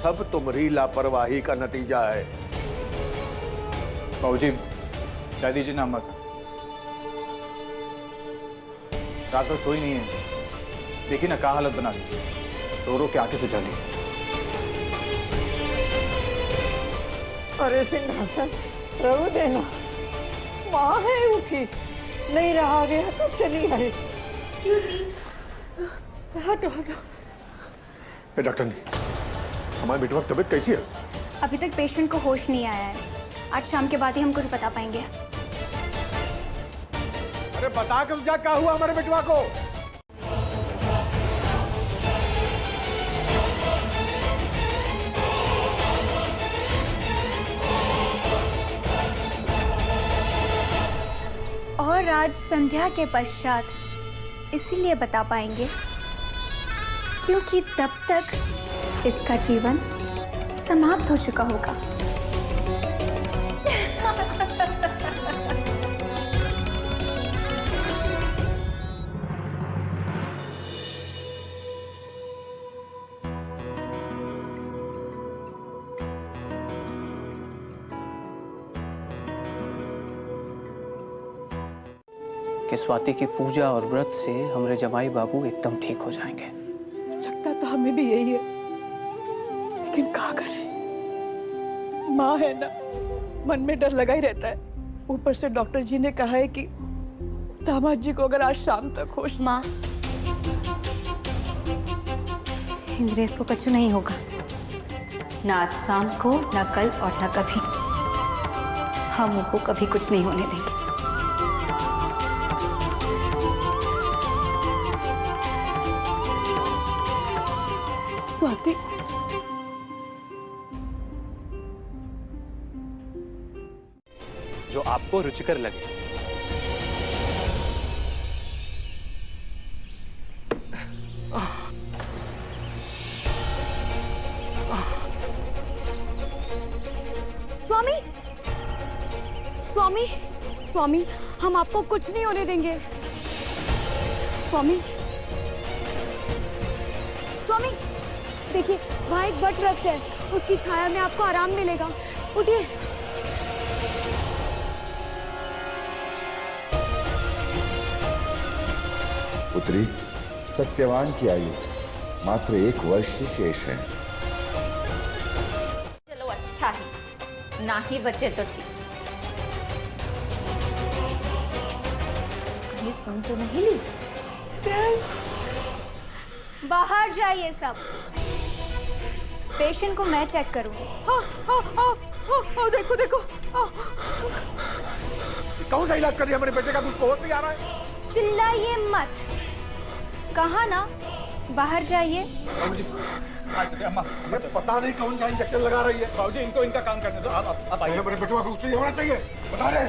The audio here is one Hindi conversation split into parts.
सब तुम्हारी लापरवाही का नतीजा है। बाबूजी चाय दीजिए ना अम्मा का। रात भर सोई नहीं है, देखिए ना क्या हालत बना दी, रो रो के आंखें सुझा ली। अरे सिंहासन रहो देना, माँ है उठी, नहीं रहा गया तो चली आए। हटो हटो। डॉक्टर ने हमारे बेटे की तबीयत कैसी है? अभी तक पेशेंट को होश नहीं आया है, आज शाम के बाद ही हम कुछ बता पाएंगे। अरे बता के क्या हुआ हमारे बेटवा को? और आज संध्या के पश्चात इसीलिए बता पाएंगे क्योंकि तब तक इसका जीवन समाप्त हो चुका होगा। कि स्वाति की पूजा और व्रत से हमारे जमाई बाबू एकदम ठीक हो जाएंगे। लगता तो हमें भी यही है, लेकिन क्या करें, माँ है ना, मन में डर लगा ही रहता है। ऊपर से डॉक्टर जी ने कहा है कि दामाद जी को अगर आज शाम तक होश। माँ, इंद्रेश को कछु नहीं होगा, ना आज शाम को, ना कल और ना कभी। हम उनको कभी कुछ नहीं होने देंगे। स्वाति, जो आपको रुचिकर लगे। स्वामी, स्वामी, स्वामी, हम आपको कुछ नहीं होने देंगे। स्वामी, स्वामी, देखिए वहाँ एक वट वृक्ष है, उसकी छाया में आपको आराम मिलेगा। उठिए। पुत्री, सत्यवान की आयु मात्र 1 वर्ष ही शेष है। चलो अच्छा ही, ना ही बचे तो ठीक। कहीं सुन तो नहीं ली? बाहर जाइए सब, पेशेंट को मैं चेक करूंगी। देखो देखो, कौन सा इलाज कर रही है हमारे बेटे का? उसको होश नहीं आ रहा है। चिल्लाइए मत, कहा ना बाहर जाइए। अम्मा, पता नहीं कौन सा इंजेक्शन लगा रही है। बाबूजी इनको इनका काम करने दो। आप आइए। हमारे बेटवा को कुछ नहीं होना चाहिए, बता रहे।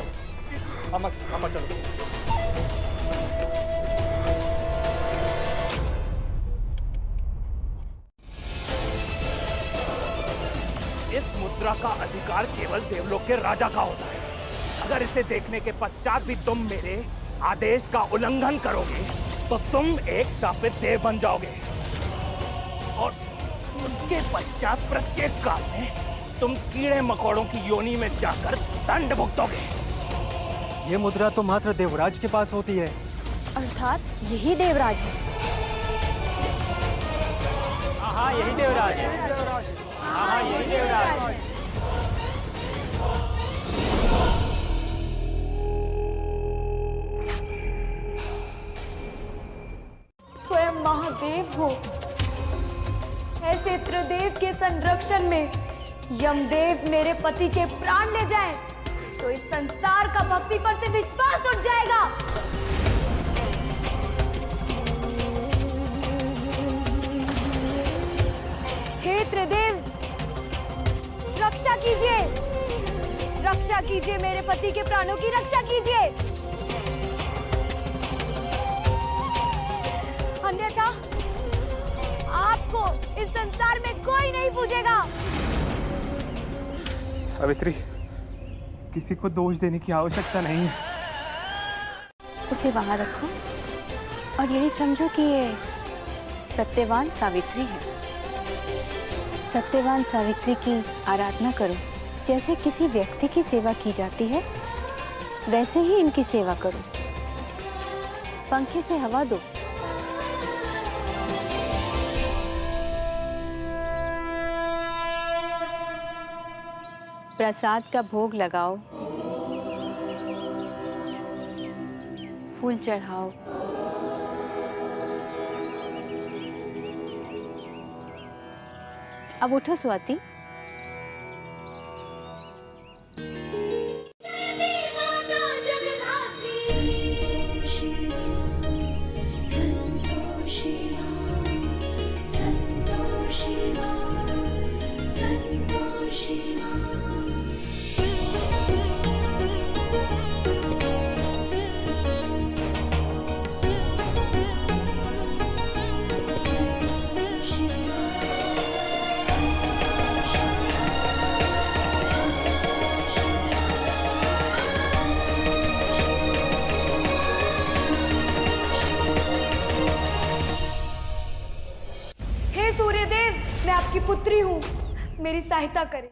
अम्मा चलो। इस मुद्रा का अधिकार केवल देवलोक के राजा का होता है। अगर इसे देखने के पश्चात भी तुम मेरे आदेश का उल्लंघन करोगे तो तुम एक शापित देव बन जाओगे और उसके पश्चात प्रत्येक काल में तुम कीड़े मकोड़ों की योनि में जाकर दंड भुगतोगे। ये मुद्रा तो मात्र देवराज के पास होती है। अर्थात यही देवराज है। हाँ यही देवराज है। हाँ यही देवराज है। स्वयं महादेव हो, ऐसे त्रिदेव के संरक्षण में यमदेव मेरे पति के प्राण ले जाएं, तो इस संसार का भक्ति पर से विश्वास उठ जाएगा। हे त्रिदेव, रक्षा कीजिए, रक्षा कीजिए, मेरे पति के प्राणों की रक्षा कीजिए, अन्यथा आपको इस संसार में कोई नहीं पूजेगा। सावित्री, किसी को दोष देने की आवश्यकता नहीं है। उसे वहां रखो और यही समझो कि ये सत्यवान सावित्री है। सत्यवान सावित्री की आराधना करो। जैसे किसी व्यक्ति की सेवा की जाती है वैसे ही इनकी सेवा करो। पंखे से हवा दो। प्रसाद का भोग लगाओ, फूल चढ़ाओ। अब उठो स्वाति। सूर्यदेव, मैं आपकी पुत्री हूँ, मेरी सहायता करें।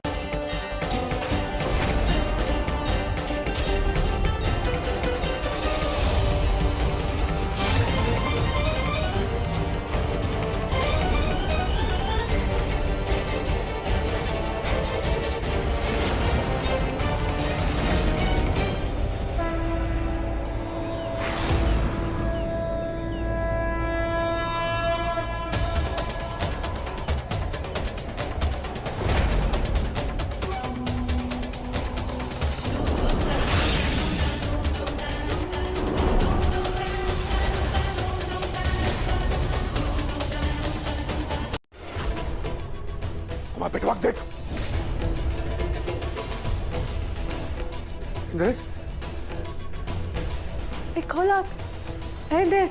हमारा बेटवा देख। इंद्रेश, खोला। इंद्रेश,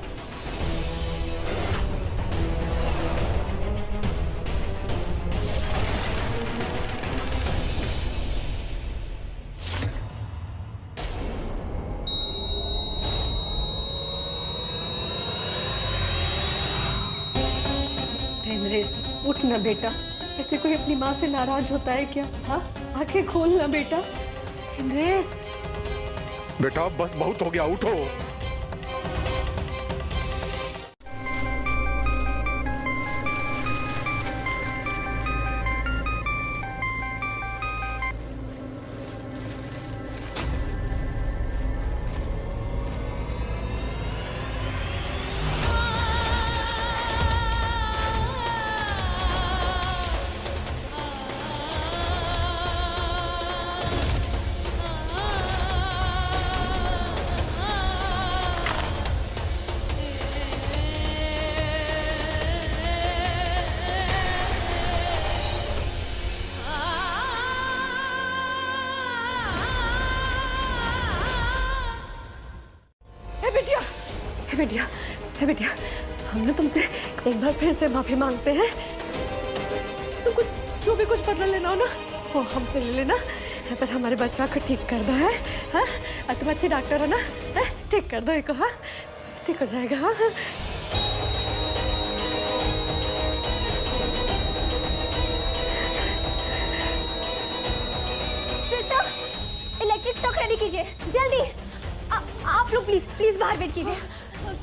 इंद्रेश, उठ ना बेटा। ऐसे कोई अपनी माँ से नाराज होता है क्या? हाँ, आंखें खोल ना बेटा। इंद्रेश, बेटा बस बहुत हो गया, उठो। बिटिया, बिटिया, हम ना तुमसे एक बार फिर से माफी मांगते हैं। तुम कुछ जो भी कुछ बदला लेना हो ना वो हमसे ले लेना, पर हमारे बच्चा को ठीक कर दो है। हाँ, तुम अच्छे डॉक्टर हो ना, ठीक कर दो इनको। हाँ, ठीक हो जाएगा। हाँ, सिस्टर, इलेक्ट्रिक शॉक रेडी कीजिए, जल्दी। आप लोग प्लीज बाहर वेट कीजिए।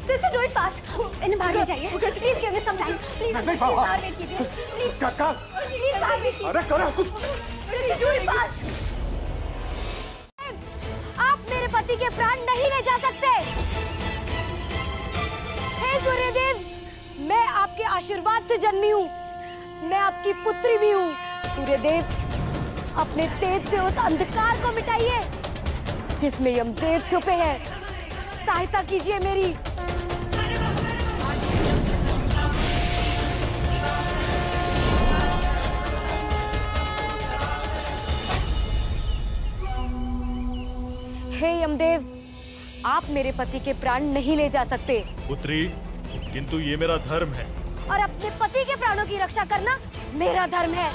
Sister, do it fast. इन्हें बाहर ले जाइए। Please give me some time. Please बाहर वेट कीजिए। प्लीज बाहर वेट कीजिए। अरे करो कुछ। Sister, do it fast. आप मेरे पति के प्राण नहीं ले जा सकते। हे सूर्यदेव, मैं आपके आशीर्वाद से जन्मी हूँ, मैं आपकी पुत्री भी हूँ। सूर्यदेव, अपने तेज से उस अंधकार को मिटाइए जिसमें यमदेव छुपे हैं। सहायता कीजिए मेरी। हे यमदेव, आप मेरे पति के प्राण नहीं ले जा सकते। पुत्री, किंतु ये मेरा धर्म है। और अपने पति के प्राणों की रक्षा करना मेरा धर्म है।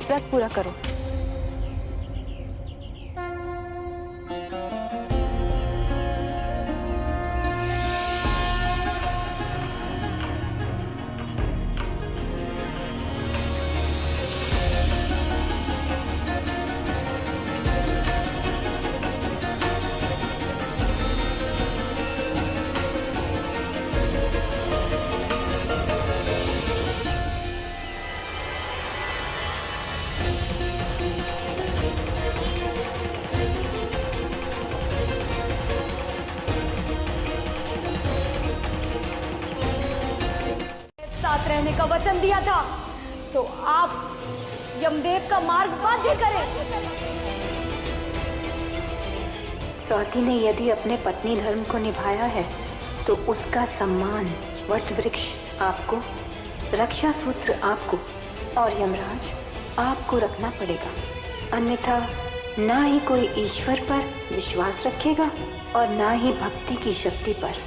व्रत पूरा करो। साथ रहने का वचन दिया था, तो आप यमदेव का मार्ग बाध्य करें। स्वाति ने यदि अपने पत्नी धर्म को निभाया है तो उसका सम्मान वट वृक्ष आपको, रक्षा सूत्र आपको और यमराज आपको रखना पड़ेगा। अन्यथा ना ही कोई ईश्वर पर विश्वास रखेगा और ना ही भक्ति की शक्ति पर।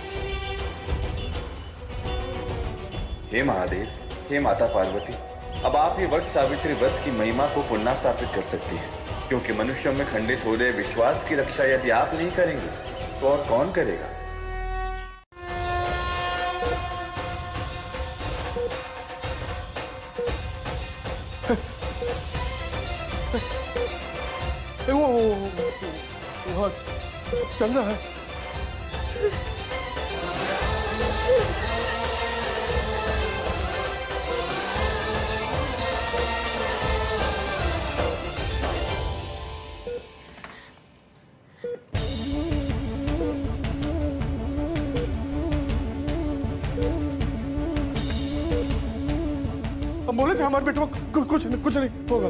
हे महादेव, हे माता पार्वती, अब आप ये वट सावित्री व्रत की महिमा को पुनः स्थापित कर सकती हैं, क्योंकि मनुष्यों में खंडित हो रहे विश्वास की रक्षा यदि आप नहीं करेंगे तो और कौन करेगा। वो चल रहा है। हम बोले थे हमारे बेटे को कुछ नहीं होगा।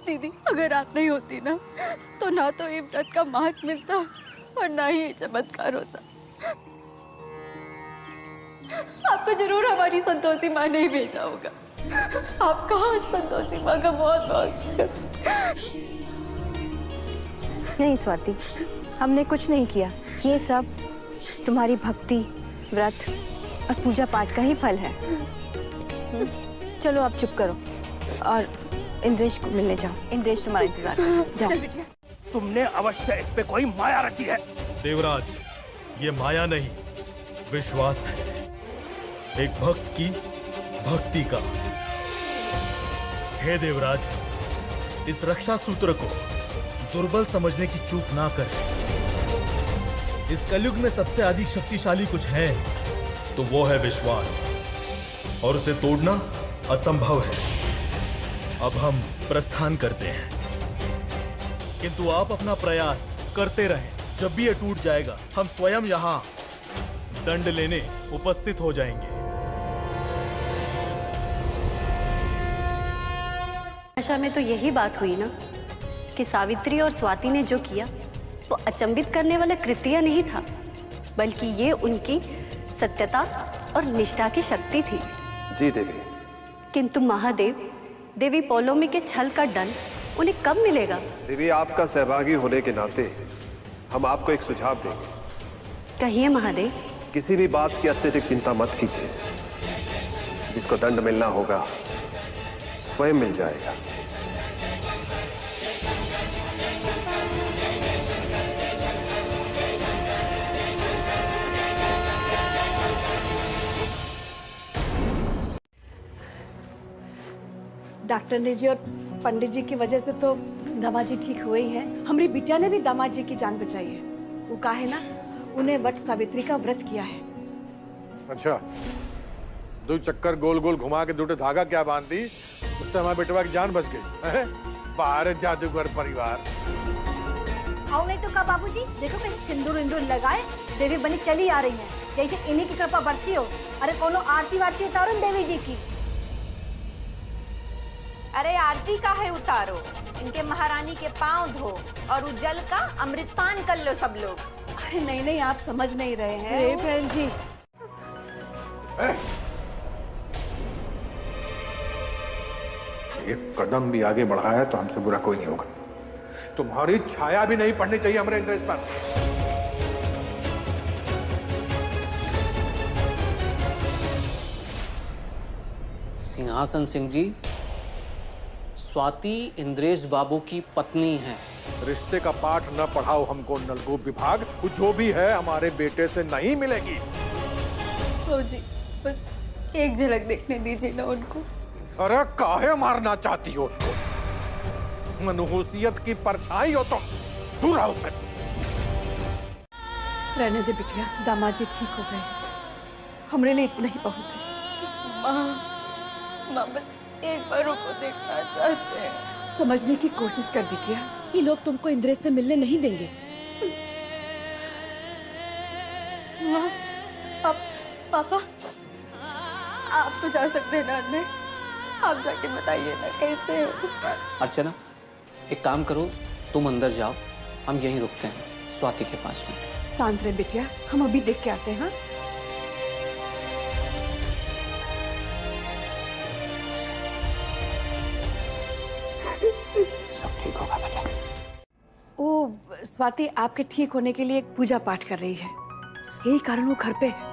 दीदी, अगर रात नहीं होती ना तो ना तो ये व्रत का महत्व मिलता और ना ही ये चमत्कार होता। आपको जरूर हमारी संतोषी माँ ने ही भेजा होगा। आपका और संतोषी माँ का बहुत बहुत नहीं स्वाति, हमने कुछ नहीं किया। ये सब तुम्हारी भक्ति, व्रत और पूजा पाठ का ही फल है। चलो आप चुप करो और इंद्रेश को मिलने जाओ। इंद्रेश तुम्हारा इंतजार कर रहा है। जाओ। तुमने अवश्य इस पे कोई माया रची है। देवराज, ये माया नहीं, विश्वास है, एक भक्त की भक्ति का। हे देवराज, इस रक्षा सूत्र को दुर्बल समझने की चूक ना कर। इस कलयुग में सबसे अधिक शक्तिशाली कुछ है तो वो है विश्वास, और उसे तोड़ना असंभव है। अब हम प्रस्थान करते हैं, किंतु आप अपना प्रयास करते रहें। जब भी ये टूट जाएगा हम स्वयं यहाँ दंड लेने उपस्थित हो जाएंगे। भाषा में तो यही बात हुई ना कि सावित्री और स्वाति ने जो किया वो अचंभित करने वाला कृत्य नहीं था, बल्कि ये उनकी सत्यता और निष्ठा की शक्ति थी। जी देवी। किंतु महादेव, देवी पौलोमी के छल का दंड उन्हें कब मिलेगा? देवी, आपका सहभागी होने के नाते हम आपको एक सुझाव देंगे। कहिए महादेव। किसी भी बात की अत्यधिक चिंता मत कीजिए। जिसको दंड मिलना होगा स्वयं मिल जाएगा। डॉक्टर ने जी और पंडित जी की वजह से तो दामाद जी ठीक हुए ही हैं। हमारी बिटिया ने भी दामाद जी की जान बचाई है। वो कहा है ना, उन्हें वट सावित्री का व्रत किया है। अच्छा, दो चक्कर गोल गोल घुमा के दूटे धागा क्या बांधी, उससे हमारे बेटवा की जान बच गई। बाहर जादूगर परिवार। आओ नहीं तो का बाबूजी, देखो कहीं सिंदूर इंदूर लगाए देवी बनी चली आ रही है, जैसे इन्हीं की कृपा बरसी हो। अरे कोनो आरती वारती उतारो देवी जी की। अरे आरती का है उतारो, इनके महारानी के पांव धो और उज्जल का अमृतपान कर लो सब लोग। अरे नहीं नहीं, आप समझ नहीं रहे हैं बहन जी। एक कदम भी आगे बढ़ाया तो हमसे बुरा कोई नहीं होगा। तुम्हारी छाया भी नहीं पड़नी चाहिए हमारे इंद्रेश पर। सिंहासन सिंह जी, स्वाति इंद्रेश बाबू की पत्नी है। रिश्ते का पाठ न पढ़ाओ हमको नलकूप विभाग, जो भी है हमारे बेटे से नहीं मिलेगी। जी, बस एक झलक देखने दीजिए ना उनको। अरे काहे मारना चाहती हो उसको? मनहूसियत की परछाई हो तो दूर रहो उससे। रहने दे बिटिया, दामाद जी ठीक हो गए। हमारे लिए इतना ही बहुत है। माँ, माँ बस एक बार उनको देखना चाहते हैं। समझने की कोशिश कर बिटिया, ये लोग तुमको इंद्रेश से मिलने नहीं देंगे। माँ, पापा, आप तो जा सकते हैं ना अंदर। आप जाके बताइए ना कैसे हो। अर्चना, एक काम करो, तुम अंदर जाओ, हम यहीं रुकते हैं स्वाति के पास में। शांत रहे बिटिया, हम अभी देख के आते हैं। हाँ, सब ठीक होगा बेटा। ओ स्वाति आपके ठीक होने के लिए एक पूजा पाठ कर रही है, यही कारण वो घर पे है।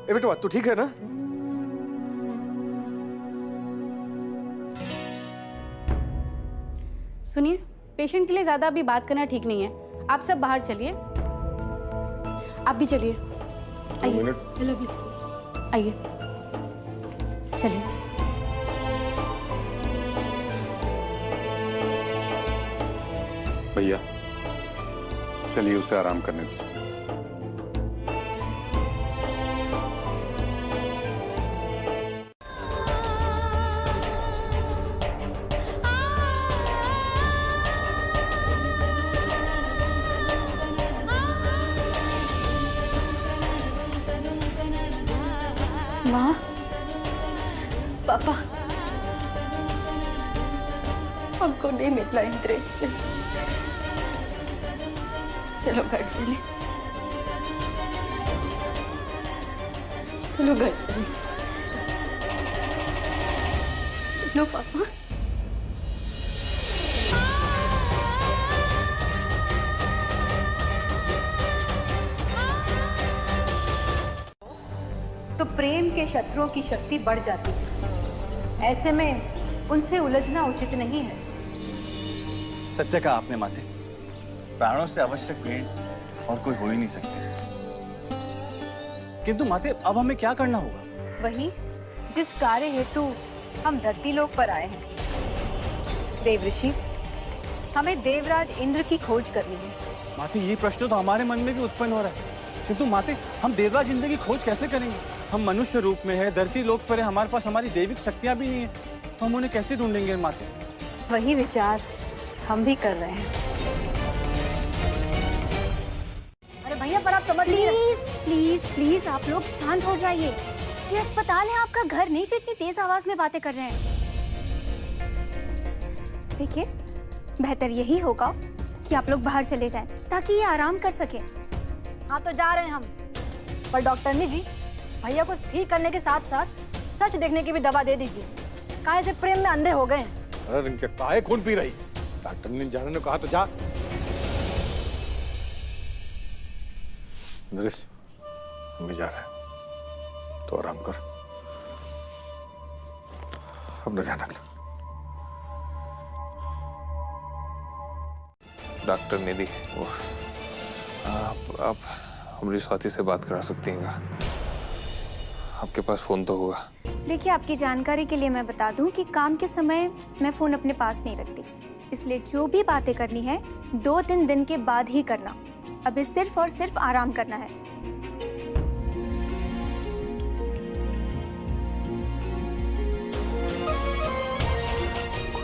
ए बेटा, तू ठीक है ना? सुनिए, पेशेंट के लिए ज्यादा अभी बात करना ठीक नहीं है। आप सब बाहर चलिए। आप भी चलिए। आइए, आइए, चलिए। भैया चलिए उसे आराम करने दीजिए। माँ, पापा, हमको नहीं मिला इंद्रेश से। चलो घर चले, चलो घर चले। चलो पापा। तो प्रेम के शत्रुओं की शक्ति बढ़ जाती है। ऐसे में उनसे उलझना उचित नहीं है। सत्य कहा आपने माते, प्राणों से आवश्यक भेंट और कोई हो ही नहीं सकती। किंतु माते, अब हमें क्या करना होगा? वही जिस कार्य हेतु हम धरती लोक पर आए हैं। देवऋषि, हमें देवराज इंद्र की खोज करनी है। माते, ये प्रश्न तो हमारे मन में भी उत्पन्न हो रहा है। किंतु माते, हम देवराज इंद्र की खोज कैसे करेंगे? हम मनुष्य रूप में है, धरती लोक पर है, हमारे पास हमारी दैविक शक्तियां भी नहीं है, तो हम उन्हें कैसे ढूंढेंगे माते? वही विचार हम भी कर रहे हैं। अरे भैया, पर आप समझ लीजिए। प्लीज प्लीज आप लोग शांत हो जाइए। ये अस्पताल है, आपका घर नहीं जो इतनी तेज आवाज में बातें कर रहे हैं। देखिए, बेहतर यही होगा कि आप लोग बाहर चले जाएं ताकि ये आराम कर सके। हाँ तो जा रहे हैं हम, पर डॉक्टरनी जी, भैया को ठीक करने के साथ साथ सच देखने की भी दवा दे दीजिए। काहे से प्रेम में अंधे हो गए हैं। अरे इनके काहे खून पी रही? डॉक्टर ने जाने ने कहा तो जा। नरेश, हम जा रहे हैं, तो आराम कर। अब न जाना। डॉक्टर निधि, आप हमारी स्वाति से बात करा सकती हैं? आपके पास फोन तो होगा। देखिए, आपकी जानकारी के लिए मैं बता दूं कि काम के समय मैं फोन अपने पास नहीं रखती, इसलिए जो भी बातें करनी है 2-3 दिन के बाद ही करना। अभी सिर्फ और सिर्फ आराम करना है।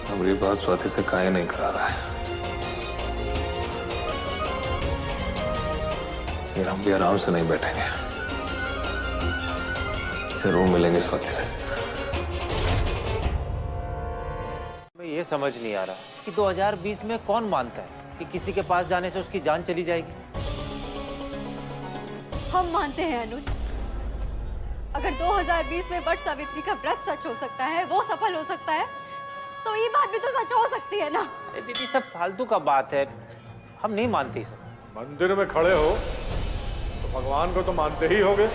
हमारी बात स्वाति से काहे नहीं करा रहा है? फिर हम भी आराम से नहीं बैठेंगे, जरूर मिलेंगे स्वाति से। ये समझ नहीं आ रहा कि 2020 में कौन मानता है कि किसी के पास जाने से उसकी जान चली जाएगी। हम मानते हैं अनुज, अगर 2020 में वट सावित्री का व्रत सच हो सकता है, वो सफल हो सकता है, तो ये बात भी तो सच हो सकती है ना। अरे दीदी, सब फालतू का बात है, हम नहीं मानते सब। मंदिर में खड़े हो तो भगवान को तो मानते ही होगे।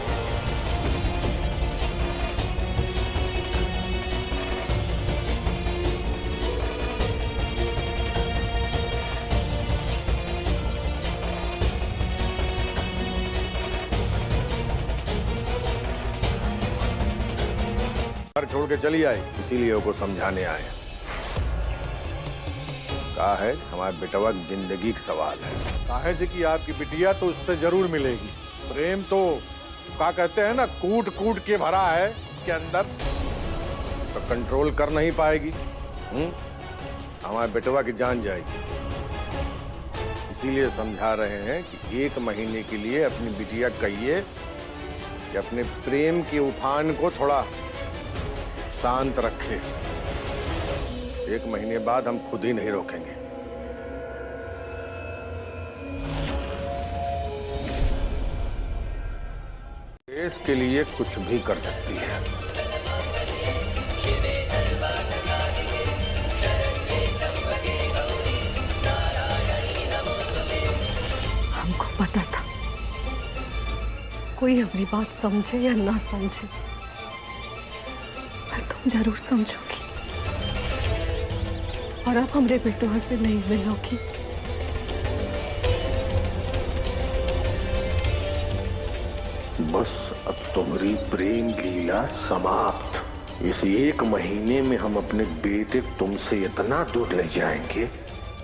घर छोड़ के चली आई, इसीलिए उसको समझाने आए। कहा है हमारे बेटवा की जिंदगी का सवाल है। कहा है कि आपकी बिटिया तो उससे जरूर मिलेगी। प्रेम तो क्या कहते हैं ना, कूट कूट के भरा है इसके अंदर, तो कंट्रोल कर नहीं पाएगी। हमारे बेटवा की जान जाएगी। इसीलिए समझा रहे हैं कि 1 महीने के लिए अपनी बिटिया कहिए कि अपने प्रेम के उफान को थोड़ा शांत रखे। 1 महीने बाद हम खुद ही नहीं रोकेंगे। देश के लिए कुछ भी कर सकती है। हमको पता था कोई हमारी बात समझे या ना समझे, पर तुम जरूर समझोगी और अब हमरे बेटुआ से नहीं मिलोगी। बस अब तुम्हारी प्रेम लीला समाप्त। इस 1 महीने में हम अपने बेटे तुमसे इतना दूर ले जाएंगे,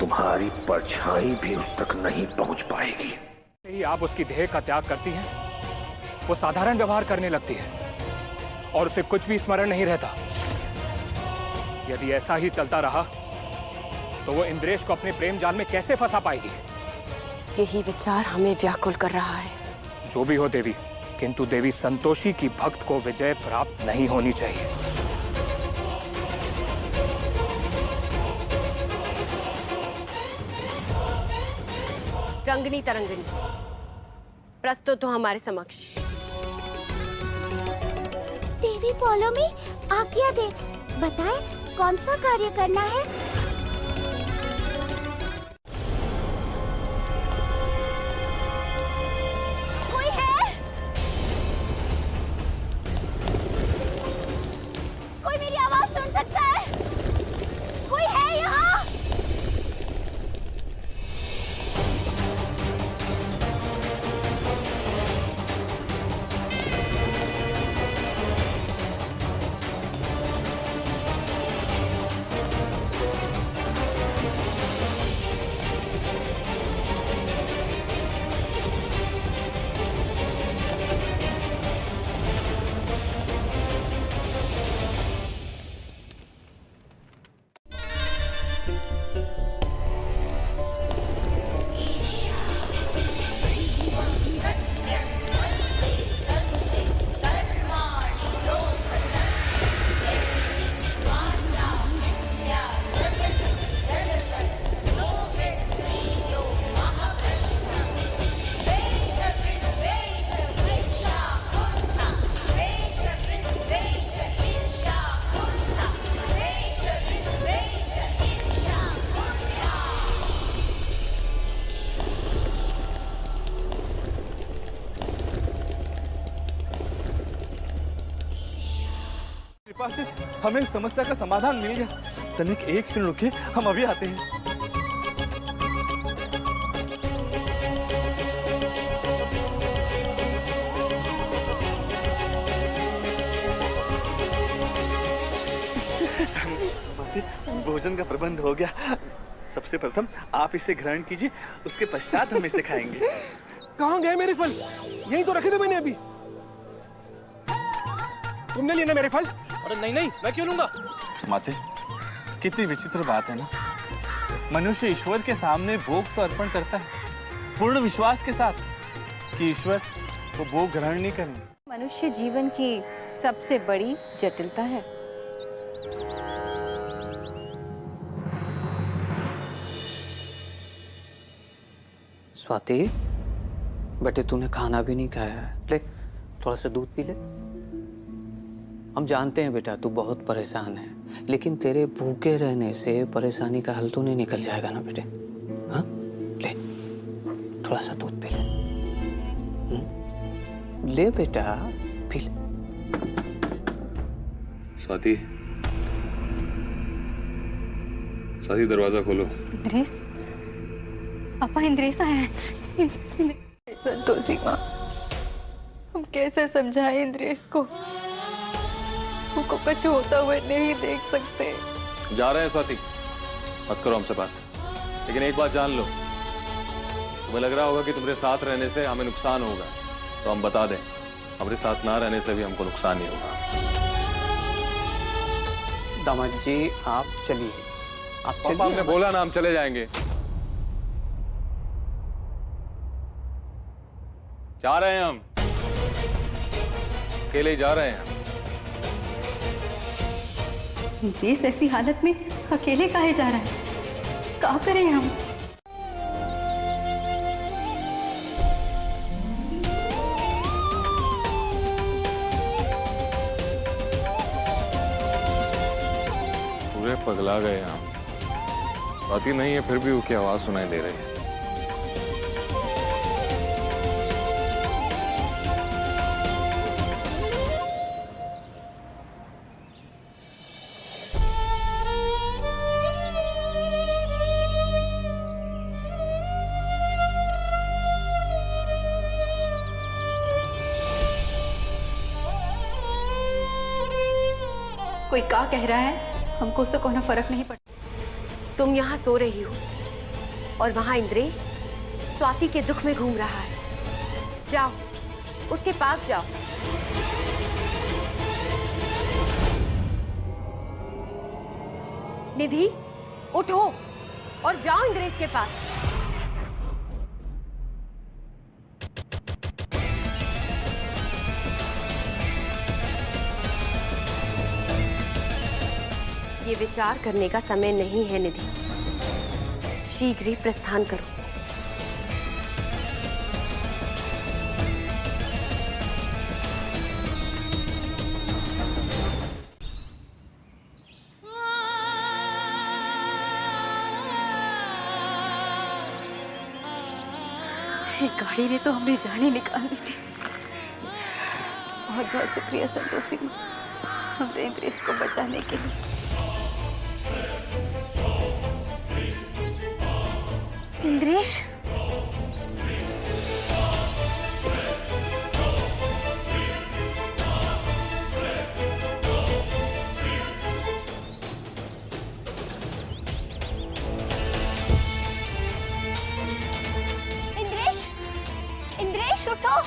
तुम्हारी परछाई भी उस तक नहीं पहुंच पाएगी। यही आप उसकी देह का त्याग करती हैं, वो साधारण व्यवहार करने लगती है और उसे कुछ भी स्मरण नहीं रहता। यदि ऐसा ही चलता रहा तो वो इंद्रेश को अपने प्रेम जाल में कैसे फंसा पाएगी? यही विचार हमें व्याकुल कर रहा है। जो भी हो देवी, किंतु देवी संतोषी की भक्त को विजय प्राप्त नहीं होनी चाहिए। रंगनी तरंगनी प्रस्तुत हो हमारे समक्ष। देवी फॉलो मी, आज्ञा दे, बताएं कौन सा कार्य करना है? कोई है? कोई मेरी आवाज सुन सकता है? कोई है यहाँ? कृपा से हमें इस समस्या का समाधान मिल गया। तनिक एक क्षण रुकिए, हम अभी आते हैं। भोजन का प्रबंध हो गया। सबसे प्रथम आप इसे ग्रहण कीजिए, उसके पश्चात हम इसे खाएंगे। कहाँ गए मेरे फल? यहीं तो रखे थे मैंने अभी। तुमने लिए ना मेरे फल? अरे नहीं नहीं, मैं क्यों लूंगा? माते, कितनी विचित्र बात है ना। मनुष्य ईश्वर के सामने भोग तो अर्पण करता है पूर्ण विश्वास के साथ कि ईश्वर वो भोग ग्रहण नहीं करेंगे। मनुष्य जीवन की सबसे बड़ी जटिलता है। स्वाति, बेटे तूने खाना भी नहीं खाया है, ले थोड़ा सा दूध पी ले। हम जानते हैं बेटा तू बहुत परेशान है, लेकिन तेरे भूखे रहने से परेशानी का हल तो नहीं निकल जाएगा ना बेटे। हाँ, ले थोड़ा सा दूध पी ले। ले बेटा, पी ले। स्वाति, स्वाति दरवाजा खोलो। इंद्रेश, पापा इंद्रेश आया है। संतोषी माँ, हम कैसे समझाएं इंद्रेश को? वो कुछ होता हुआ नहीं देख सकते। जा रहे हैं स्वाति, मत करो हमसे बात। लेकिन एक बात जान लो, तुम्हें लग रहा होगा कि तुम्हारे साथ रहने से हमें नुकसान होगा, तो हम बता दें हमारे साथ ना रहने से भी हमको नुकसान ही होगा। दामाद जी आप चलिए, आप पापा चलिए। हमने बोला ना हम चले जाएंगे। जा रहे हैं हम, अकेले ही जा रहे हैं। इस ऐसी हालत में अकेले काहे जा रहा है? क्या करें हम? पूरे पगला गए हम। स्वाति नहीं है फिर भी उसकी आवाज सुनाई दे रही है। कोई क्या कह रहा है, हमको उससे कोई फर्क नहीं पड़ता। तुम यहाँ सो रही हो और वहां इंद्रेश स्वाति के दुख में घूम रहा है। जाओ, उसके पास जाओ। निधि, उठो और जाओ इंद्रेश के पास। ये विचार करने का समय नहीं है निधि, शीघ्र ही प्रस्थान करो। गाड़ी ने तो हमने जान ही निकाल दी थी। बहुत बहुत शुक्रिया संतोषी हमने इंद्रेश को बचाने के लिए। इंद्रेश, इंद्रेश, इंद्रेश उठो।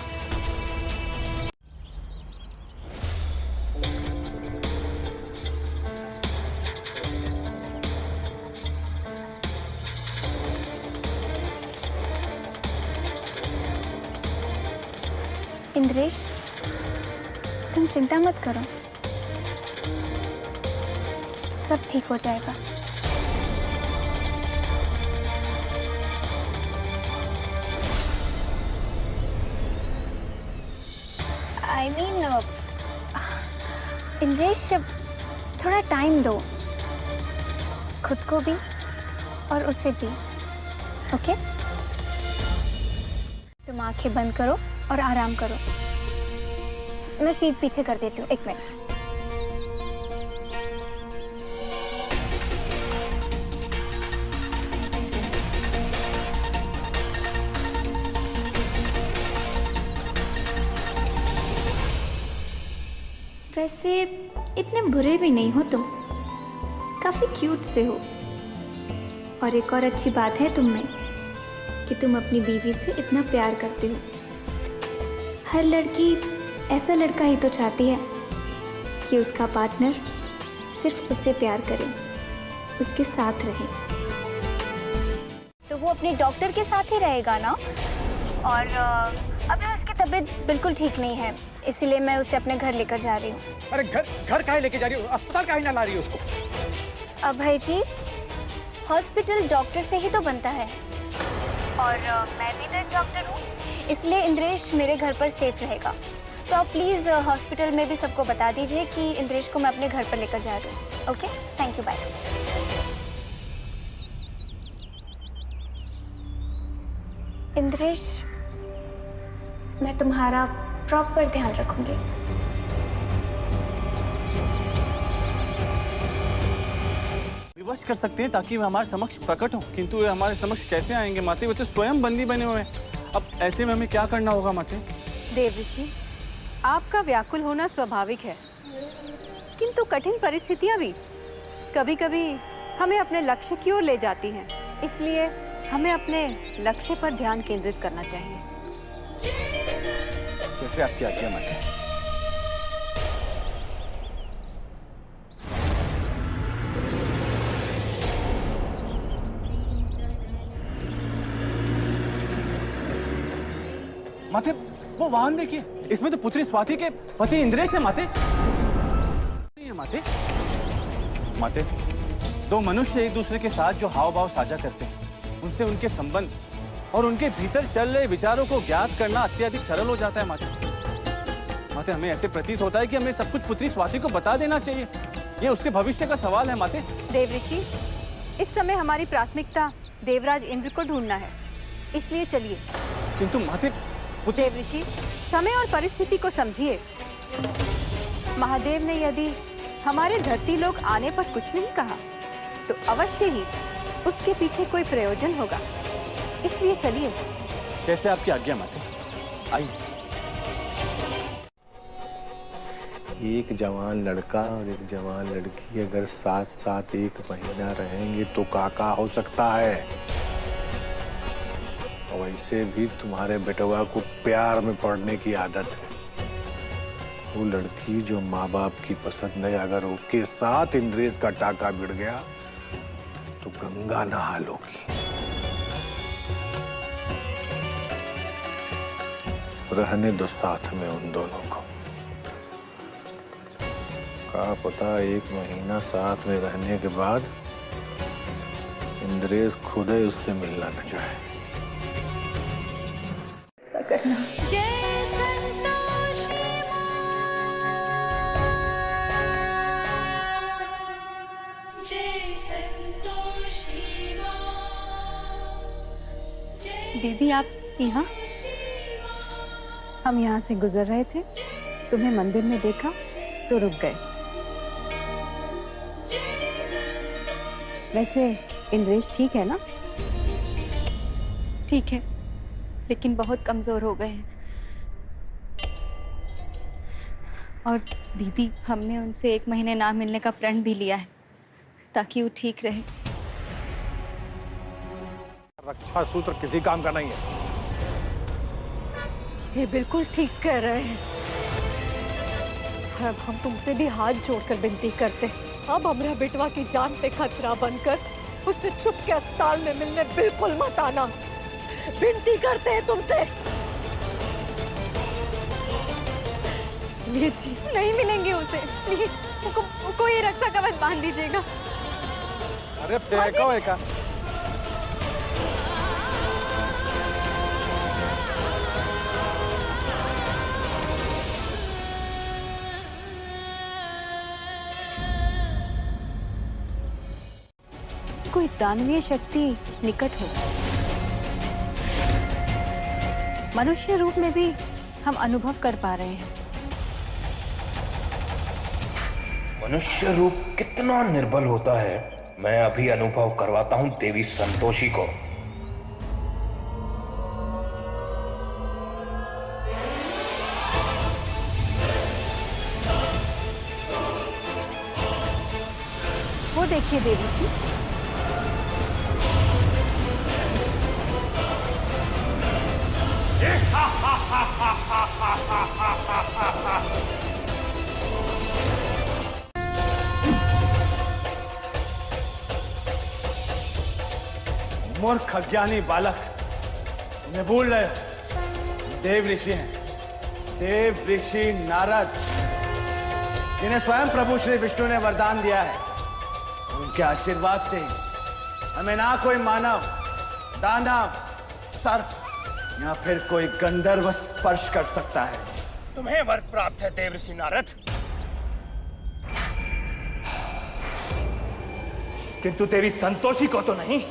इंद्रेश, तुम चिंता मत करो, सब ठीक हो जाएगा। I mean, इंद्रेश, थोड़ा टाइम दो खुद को भी और उसे भी, ओके? तुम आंखें बंद करो और आराम करो। मैं सीट पीछे कर देती हूँ, एक मिनट। वैसे इतने बुरे भी नहीं हो तुम, काफी क्यूट से हो। और एक और अच्छी बात है तुम में कि तुम अपनी बीवी से इतना प्यार करते हो। हर लड़की ऐसा लड़का ही तो चाहती है कि उसका पार्टनर सिर्फ उससे प्यार करे, उसके साथ रहे। तो वो अपने डॉक्टर के साथ ही रहेगा ना? और अभी उसकी तबीयत बिल्कुल ठीक नहीं है, इसीलिए मैं उसे अपने घर लेकर जा रही हूँ। अरे घर काहे लेके जा रही हो? अस्पताल काहे ना ला रही हो उसको? अभय जी, हॉस्पिटल डॉक्टर से ही तो बनता है, और मैं भी तो एक डॉक्टर हूँ, इसलिए इंद्रेश मेरे घर पर सेफ रहेगा। तो आप प्लीज़ हॉस्पिटल में भी सबको बता दीजिए कि इंद्रेश को मैं अपने घर पर लेकर जा रही हूँ। Okay, thank you, bye. Indresh, मैं तुम्हारा प्रॉपर ध्यान रखूंगी। विवश कर सकते हैं ताकि वे हमारे समक्ष प्रकट हो, किंतु वे हमारे समक्ष कैसे आएंगे माते? वे तो स्वयं बंदी बने हुए हैं। अब ऐसे में हमें क्या करना होगा माते? देवऋषि, आपका व्याकुल होना स्वाभाविक है, किंतु कठिन परिस्थितियां भी कभी कभी हमें अपने लक्ष्य की ओर ले जाती हैं। इसलिए हमें अपने लक्ष्य पर ध्यान केंद्रित करना चाहिए। जैसे आपकी आज्ञा माते। माते, वो वाहन देखिए, इसमें तो पुत्री स्वाति के पति इंद्रेश है माते। माते, माते, दो मनुष्य एक दूसरे के साथ जो हाव भाव साझा करते हैं, उनसे उनके संबंध और उनके भीतर चल रहे विचारों को ज्ञात करना अत्यधिक सरल हो जाता है माते। माते, हमें ऐसे प्रतीत होता है कि हमें सब कुछ पुत्री स्वाति को बता देना चाहिए। ये उसके भविष्य का सवाल है माते। देवऋषि, इस समय हमारी प्राथमिकता देवराज इंद्र को ढूंढना है, इसलिए चलिए। किंतु माते, देवऋषि, समय और परिस्थिति को समझिए। महादेव ने यदि हमारे धरती लोक आने पर कुछ नहीं कहा तो अवश्य ही उसके पीछे कोई प्रयोजन होगा, इसलिए चलिए। जैसे आपकी आज्ञा माते। आइए। एक जवान लड़का और एक जवान लड़की अगर साथ साथ एक महीना रहेंगे तो काका हो सकता है। और वैसे भी तुम्हारे बेटवा को प्यार में पड़ने की आदत है। वो लड़की जो माँ बाप की पसंद है, अगर उसके साथ इंद्रेश का टाका भिड़ गया तो गंगा नहा लोगी। रहने दो साथ में उन दोनों को। क्या पता एक महीना साथ में रहने के बाद इंद्रेश खुद ही उससे मिलना न चाहे। ऐसा करना। दीदी, आप यहाँ? हम यहाँ से गुजर रहे थे, तुम्हें मंदिर में देखा तो रुक गए। वैसे इंद्रेश ठीक है ना? ठीक है, लेकिन बहुत कमजोर हो गए हैं। और दीदी, हमने उनसे 1 महीने ना मिलने का प्रण भी लिया है ताकि वो ठीक रहे। रक्षा सूत्र किसी काम का नहीं है। ये बिल्कुल ठीक कह रहे हैं। अब हम तुमसे भी हाथ जोड़कर विनती करते, अब हमरा बेटवा की जान पे खतरा बनकर उससे छुप के अस्पताल में मिलने बिल्कुल मत आना। विनती करते हैं तुमसे। प्लीज नहीं मिलेंगे उसे, प्लीज कोई रक्षा कवच बांध दीजिएगा। अरे देखो एका। कोई दानवीय शक्ति निकट हो। मनुष्य रूप में भी हम अनुभव कर पा रहे हैं। मनुष्य रूप कितना निर्बल होता है, मैं अभी अनुभव करवाता हूं देवी संतोषी को। वो देखिए देवी जी। मूर्ख अज्ञानी बालक, मैं भूल रहे हो देव ऋषि हैं, देव ऋषि नारद, जिन्हें स्वयं प्रभु श्री विष्णु ने वरदान दिया है। उनके आशीर्वाद से हमें ना कोई मानव, दानव, सर्प या फिर कोई गंधर्व स्पर्श कर सकता है। तुम्हें वर प्राप्त है देव ऋषि नारद, किंतु तेरी संतोषी को तो नहीं।